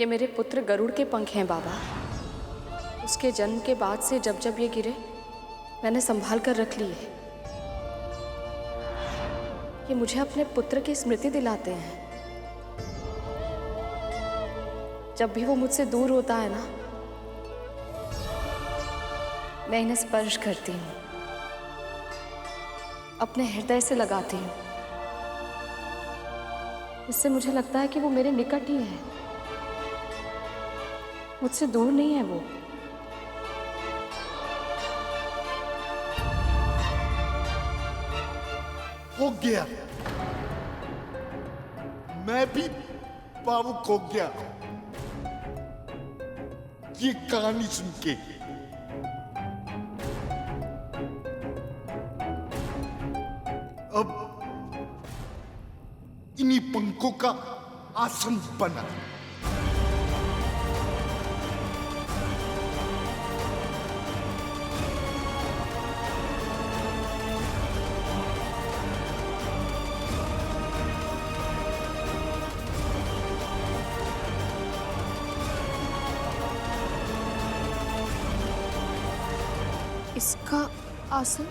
ये मेरे पुत्र गरुड़ के पंख हैं बाबा। उसके जन्म के बाद से जब जब ये गिरे मैंने संभाल कर रख लिए। ये मुझे अपने पुत्र की स्मृति दिलाते हैं। जब भी वो मुझसे दूर होता है ना, मैं इन्हें स्पर्श करती हूँ, अपने हृदय से लगाती हूँ। इससे मुझे लगता है कि वो मेरे निकट ही है, मुझसे दूर नहीं है वो। हो गया, मैं भी भावुक हो गया ये कहानी सुन के। अब इन्हीं पंखों का आसन बना। इसका आसन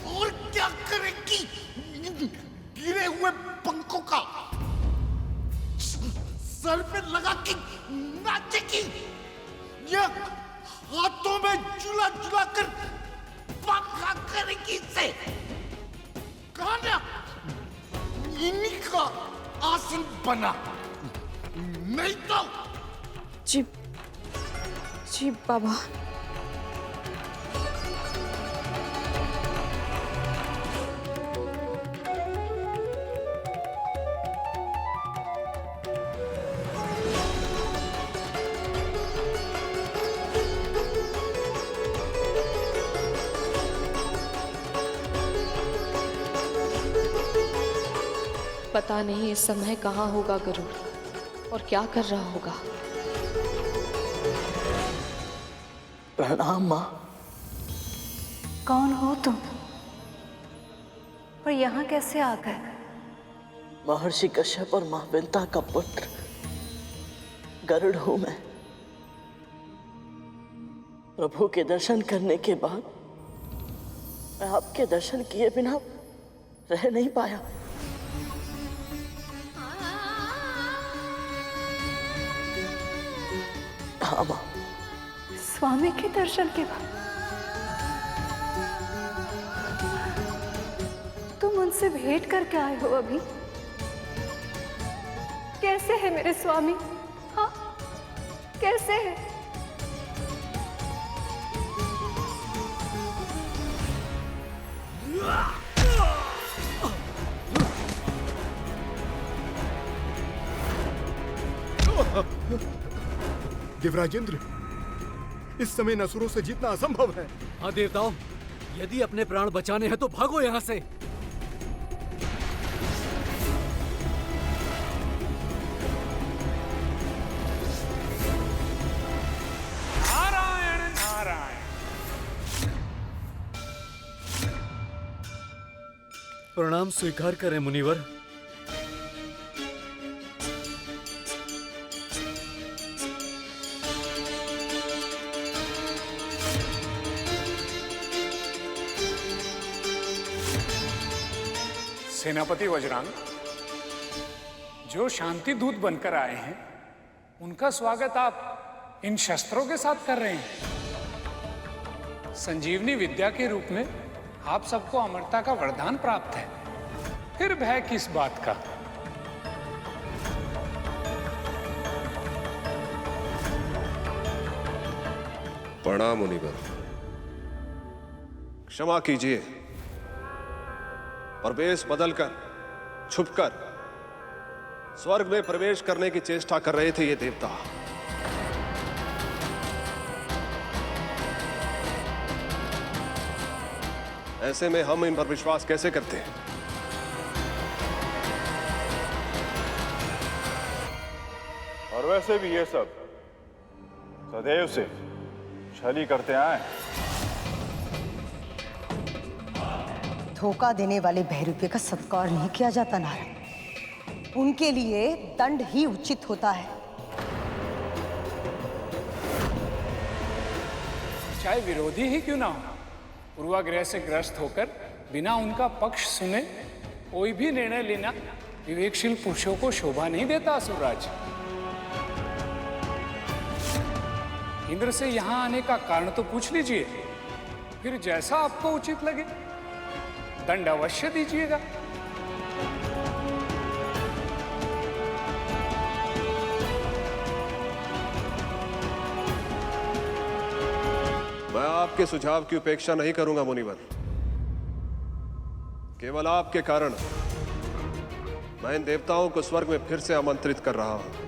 और क्या करेगी गिरे हुए पंखों का? सर पे लगा के नाचेगी या हाथों में झूला झूला कर पंखा करेगी इसे? कहा ना, इन्हीं का आसन बना, नहीं तो। जी जी बाबा। पता नहीं इस समय कहाँ होगा गरुड़ और क्या कर रहा होगा। प्रणाम माँ। कौन हो तुम और यहाँ कैसे आ गए? महर्षि कश्यप और माँ विंता का पुत्र गरुड़ हूं मैं। प्रभु के दर्शन करने के बाद मैं आपके दर्शन किए बिना रह नहीं पाया। हाँ माँ। स्वामी के दर्शन के बाद तुम उनसे भेंट करके आए हो अभी? कैसे है मेरे स्वामी? हाँ, कैसे है? देवराजेंद्र, इस समय नसुरों से जीतना असंभव है। हाँ देवताओं, यदि अपने प्राण बचाने हैं तो भागो यहाँ से। नारायण नारायण। प्रणाम स्वीकार करें मुनिवर। सेनापति वज्रांग, जो शांति दूत बनकर आए हैं उनका स्वागत आप इन शस्त्रों के साथ कर रहे हैं। संजीवनी विद्या के रूप में आप सबको अमरता का वरदान प्राप्त है, फिर भय किस बात का? प्रणाम मुनिवर। क्षमा कीजिए, और वेश बदलकर छुपकर स्वर्ग में प्रवेश करने की चेष्टा कर रहे थे ये देवता। ऐसे में हम इन पर विश्वास कैसे करते हैं? और वैसे भी ये सब सदैव से छल ही करते आए। धोखा देने वाले बहरूपे का सत्कार नहीं किया जाता नारद। उनके लिए दंड ही उचित होता है। चाहे विरोधी ही क्यों ना हो, पूर्वाग्रह से ग्रस्त होकर बिना उनका पक्ष सुने कोई भी निर्णय लेना विवेकशील पुरुषों को शोभा नहीं देता। असुरराज, इंद्र से यहां आने का कारण तो पूछ लीजिए, फिर जैसा आपको उचित लगे दंड अवश्य दीजिएगा। मैं आपके सुझाव की उपेक्षा नहीं करूंगा मुनिवर। केवल आपके कारण मैं इन देवताओं को स्वर्ग में फिर से आमंत्रित कर रहा हूं।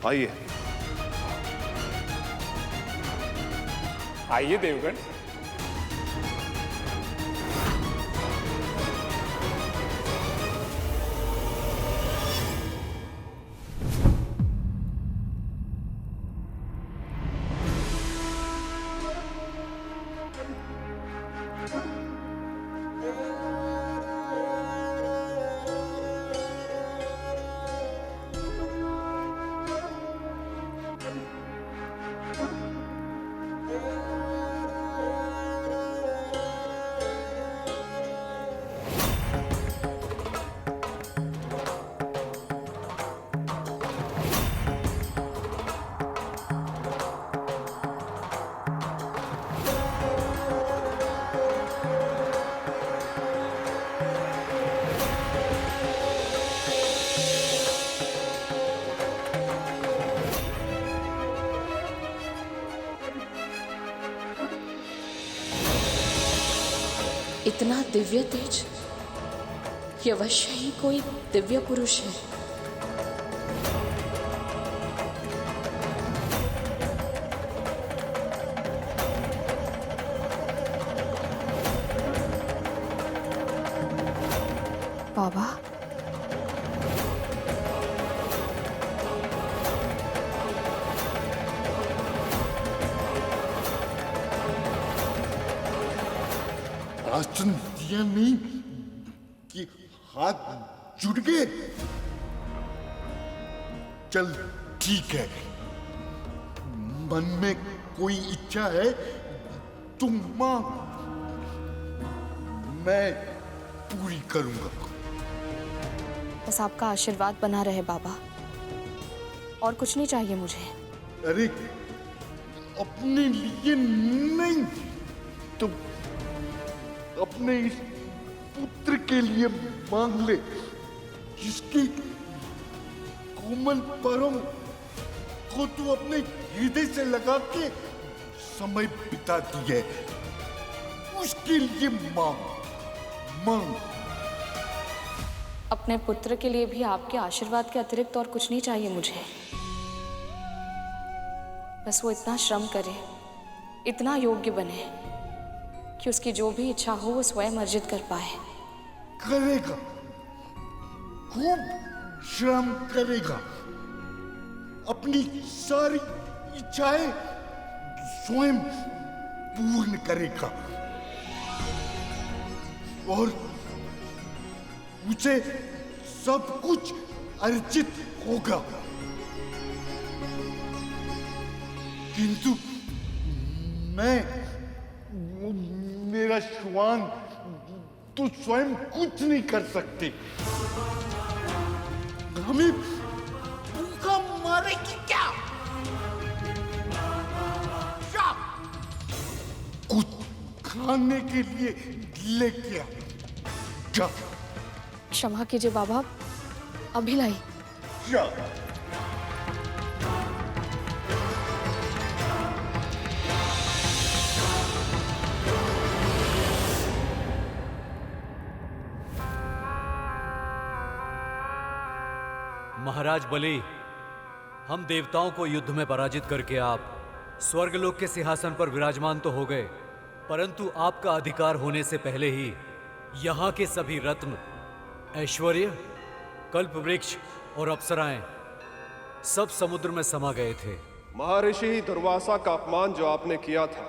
आइए आइए देवगण। इतना दिव्य तेज, ये अवश्य ही कोई दिव्य पुरुष है। बाबा, आसन दिया नहीं कि हाथ जुड़ गए। चल ठीक है, मन में कोई इच्छा है तो मांग, मैं पूरी करूंगा। बस आपका आशीर्वाद बना रहे बाबा, और कुछ नहीं चाहिए मुझे। अरे अपने लिए नहीं तो अपने इस पुत्र के लिए मांग ले, जिसकी कोमल पैरों को तू अपने हृदय से लगा के समय बिताती है। उसके लिए मांग मांग। अपने पुत्र के लिए भी आपके आशीर्वाद के अतिरिक्त और कुछ नहीं चाहिए मुझे। बस वो इतना श्रम करे, इतना योग्य बने कि उसकी जो भी इच्छा हो वो स्वयं अर्जित कर पाए। करेगा, खूब श्रम करेगा, अपनी सारी इच्छाएं स्वयं पूर्ण करेगा और उसे सब कुछ अर्जित होगा। किंतु मेरा श्वान तू स्वयं कुछ नहीं कर सकते। हमें भूखा मारेगी क्या? क्या कुछ खाने के लिए लेके आ जा। क्षमा कीजिए बाबा, अभी लाई। जा। महाराज बलि, हम देवताओं को युद्ध में पराजित करके आप स्वर्गलोक के सिंहासन पर विराजमान तो हो गए, परंतु आपका अधिकार होने से पहले ही यहाँ के सभी रत्न, ऐश्वर्य, कल्प वृक्ष और अप्सराएं सब समुद्र में समा गए थे। महर्षि दुर्वासा का अपमान जो आपने किया था,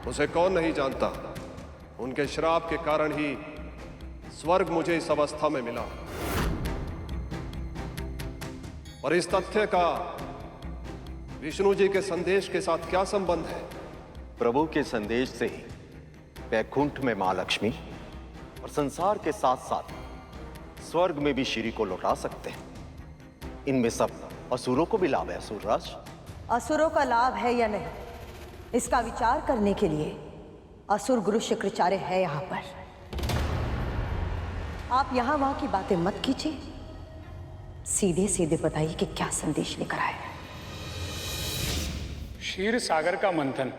उसे कौन नहीं जानता। उनके श्राप के कारण ही स्वर्ग मुझे इस अवस्था में मिला। और इस तथ्य का विष्णु जी के संदेश के साथ क्या संबंध है? प्रभु के संदेश से ही वैकुंठ में मां लक्ष्मी और संसार के साथ साथ स्वर्ग में भी श्री को लौटा सकते हैं। इनमें सब असुरों को भी लाभ है। असुरराज, असुरों का लाभ है या नहीं, इसका विचार करने के लिए असुर गुरु शुक्राचार्य है यहां पर। आप यहां वहां की बातें मत कीजिए, सीधे सीधे बताइए कि क्या संदेश लेकर आए हैं। क्षीर सागर का मंथन।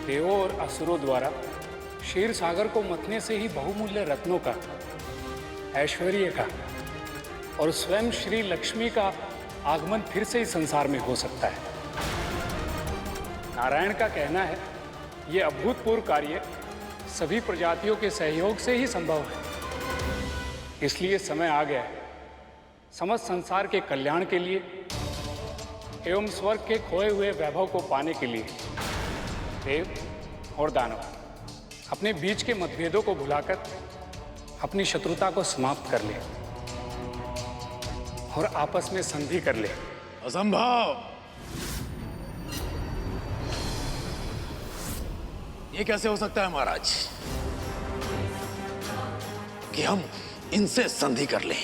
देवों और असुरों द्वारा क्षीर सागर को मतने से ही बहुमूल्य रत्नों का, ऐश्वर्य का और स्वयं श्री लक्ष्मी का आगमन फिर से इस संसार में हो सकता है। नारायण का कहना है यह अभूतपूर्व कार्य सभी प्रजातियों के सहयोग से ही संभव है। इसलिए समय आ गया है समस्त संसार के कल्याण के लिए एवं स्वर्ग के खोए हुए वैभव को पाने के लिए देव और दानव अपने बीच के मतभेदों को भुलाकर अपनी शत्रुता को समाप्त कर ले और आपस में संधि कर ले। असंभव! ये कैसे हो सकता है महाराज कि हम इनसे संधि कर लें?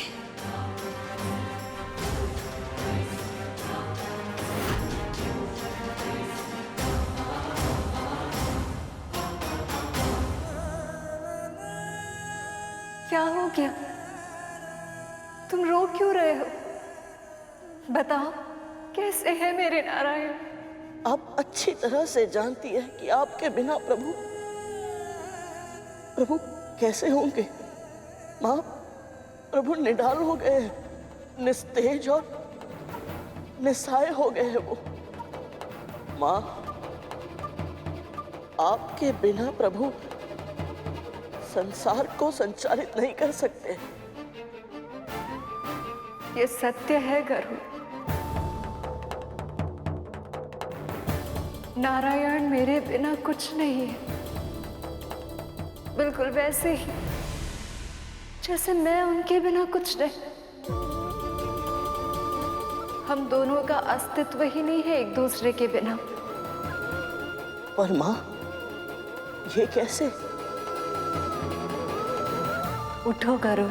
क्या हो गया? तुम रो क्यों रहे हो? बताओ, कैसे है मेरे नारायण? आप अच्छी तरह से जानती है कि आपके बिना प्रभु कैसे होंगे। माँ, प्रभु निढाल हो गए हैं, निस्तेज और निस्सहाय हो गए हैं वो। माँ, आपके बिना प्रभु संसार को संचालित नहीं कर सकते। ये सत्य है गरुड़। नारायण मेरे बिना कुछ नहीं है, बिल्कुल वैसे ही जैसे मैं उनके बिना कुछ नहीं। हम दोनों का अस्तित्व ही नहीं है एक दूसरे के बिना। पर माँ, ये कैसे? उठो गरुड़,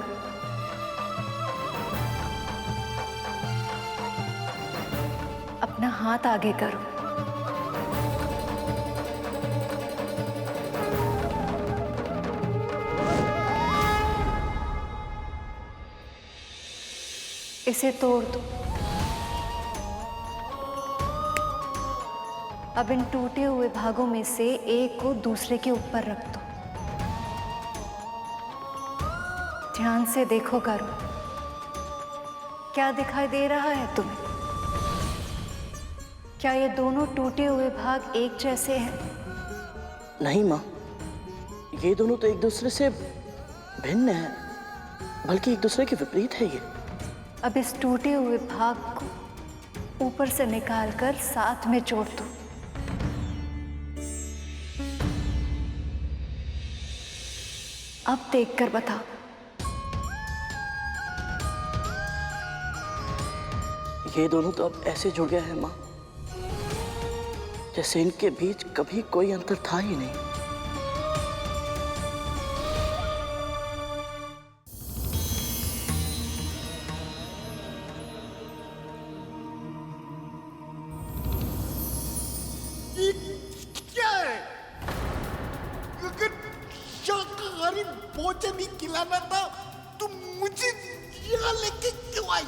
अपना हाथ आगे करो। इसे तोड़ दो। अब इन टूटे हुए भागों में से एक को दूसरे के ऊपर रख दो। ध्यान से देखो गरुड़, क्या दिखाई दे रहा है तुम्हें? क्या ये दोनों टूटे हुए भाग एक जैसे हैं? नहीं माँ, ये दोनों तो एक दूसरे से भिन्न हैं, बल्कि एक दूसरे के विपरीत है ये। अब इस टूटे हुए भाग को ऊपर से निकालकर साथ में जोड़ दो। अब देखकर बताओ। ये दोनों तो अब ऐसे जुड़ गए हैं माँ, जैसे इनके बीच कभी कोई अंतर था ही नहीं। ये क्या है? अगर शाकाहारी भोजन ही खिलाना था तो मुझे यहाँ लेके क्यों आई?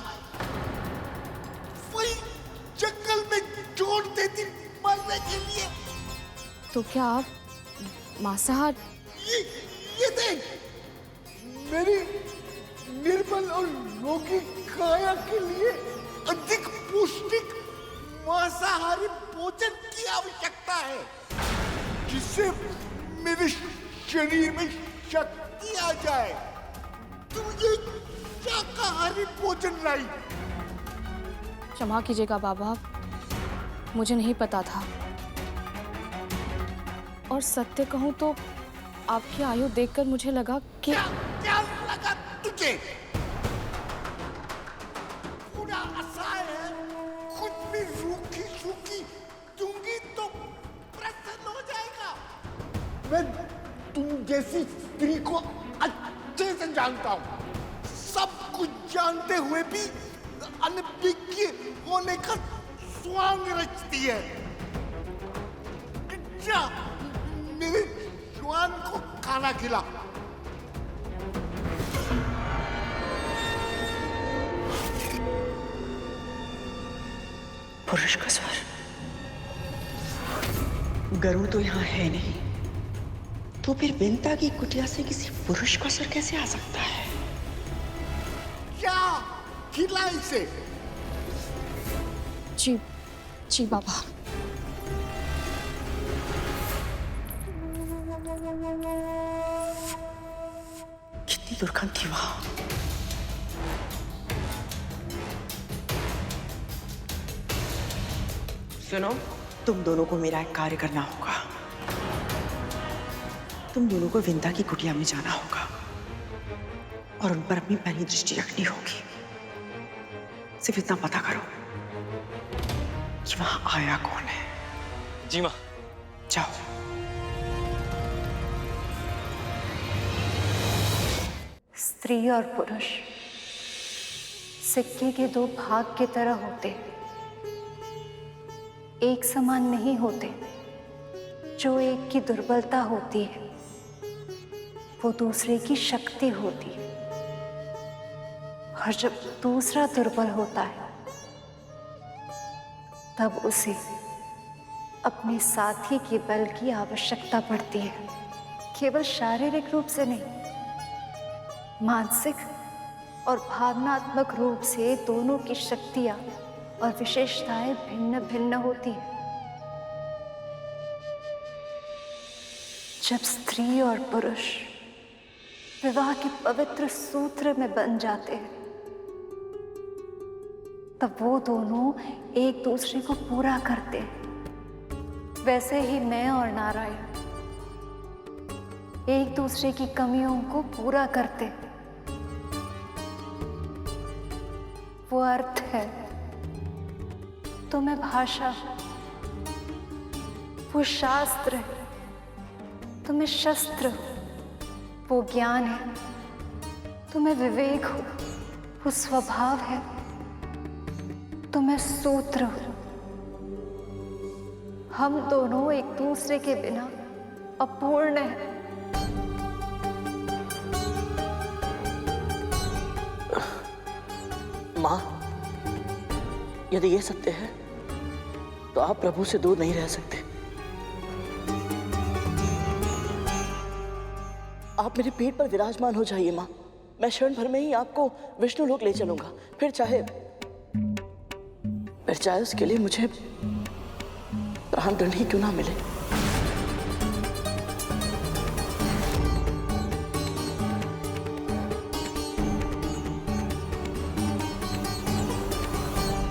वही जंगल में छोड़ देती मरने के लिए। तो क्या आप मांसाहार? ये देख, मेरी निर्बल और रोगी काया के लिए अधिक पौष्टिक मांसाहारी भोजन की आवश्यकता है, जिससे मेरे शरीर में शक्ति आ जाए। तुम ये क्या शाकाहारी भोजन लाई। क्षमा कीजिएगा बाबा, मुझे नहीं पता था। और सत्य कहूं तो आपकी आयु देखकर मुझे लगा कि क्या लगा तुझे? पूरा असहाय है, कुछ भी रूखी सूखी दूंगी तो प्रसन्न हो जाएगा। मैं तुम जैसी स्त्री को अच्छे से जानता हूं, सब कुछ जानते हुए भी अनभिज्ञ होने का स्वांग रचती है। जा, मेरे श्वान को खाना खिला। पुरुष का स्वर, गरुड़ तो यहाँ है नहीं, तो फिर विंता की कुटिया से किसी पुरुष का स्वर कैसे आ सकता है? क्या खिला इसे? जी जी बाबा। कितनी दुर्गंध थी वहां। सुनो, तुम दोनों को मेरा एक कार्य करना होगा। तुम दोनों को विंता की कुटिया में जाना होगा और उन पर अपनी पहली दृष्टि रखनी होगी। सिर्फ इतना पता करो कि वहां आया कौन है। जी मां। जाओ। स्त्री और पुरुष सिक्के के दो भाग की तरह होते, एक समान नहीं होते। जो एक की दुर्बलता होती है वो दूसरे की शक्ति होती है, और जब दूसरा दुर्बल होता है तब उसे अपने साथी के बल की आवश्यकता पड़ती है। केवल शारीरिक रूप से नहीं, मानसिक और भावनात्मक रूप से दोनों की शक्तियां और विशेषताएं भिन्न भिन्न होती हैं। जब स्त्री और पुरुष विवाह के पवित्र सूत्र में बन जाते हैं तब वो दोनों एक दूसरे को पूरा करते हैं। वैसे ही मैं और नारायण एक दूसरे की कमियों को पूरा करते हैं। वो अर्थ है तो मैं भाषा, वो शास्त्र है तो मैं शस्त्र हूं, वो ज्ञान है तो मैं विवेक हूं, वो स्वभाव है तो मैं सूत्र हूं। हम दोनों एक दूसरे के बिना अपूर्ण हैं। मां, यदि ये सत्य है तो आप प्रभु से दूर नहीं रह सकते। आप मेरे पेट पर विराजमान हो जाइए मां। मैं क्षण भर में ही आपको विष्णु लोक ले चलूंगा। फिर चाहे उसके लिए मुझे प्राण दंड ही क्यों ना मिले।